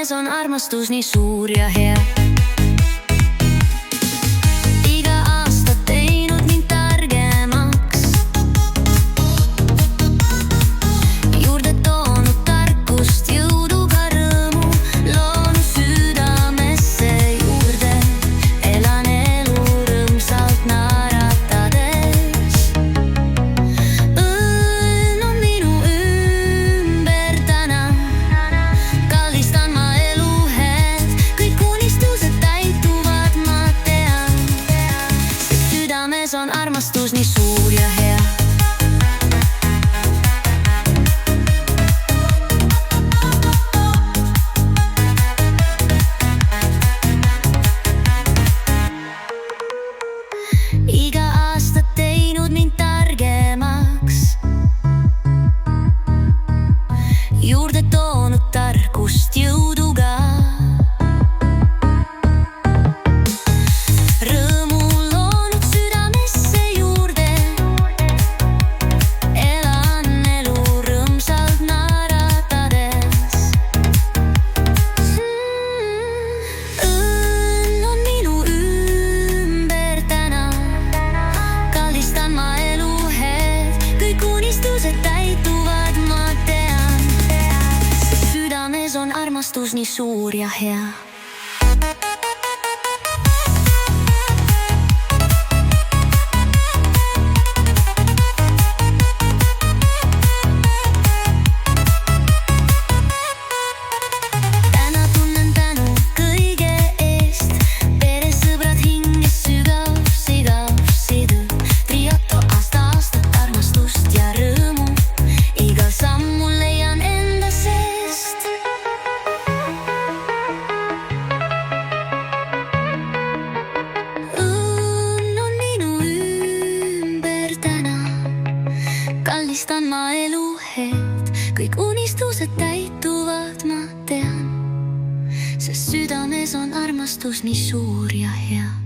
südames on armastus nii suur ja hea. Iga aasta teinud mind targemaks, juurde toonud tarkust, jõudu ka rõõmu, loonud südamesse juurde. Elan elu rõõmsalt naeratades. Õnn on minu ümber täna, kallistan ma elu hetk, kõik unistused täituvad, ma tean. Sest südames on armastus nii suur ja hea. Iga aasta teinud mind targemaks, juurde toonud tarkust, jõudu ka rõõmu, loonud südamesse juurde. Elan elu rõõmsalt naeratades. Õnn on minu ümber täna, kallistan ma elu hetk, kõik unistused täituvad, ma tean. Sest südames on armastus nii suur ja hea. Täna tunnen tänu kõige eest, peresõbrad hinges sügav sidu. Triato aasta-aastat armastust ja rõõmu, igal sammul leian enda seest. Õnn on minu ümber täna, kallistan ma elu hetk, kõik unistused täituvad, ma tean. Sest südames on armastus nii suur ja hea.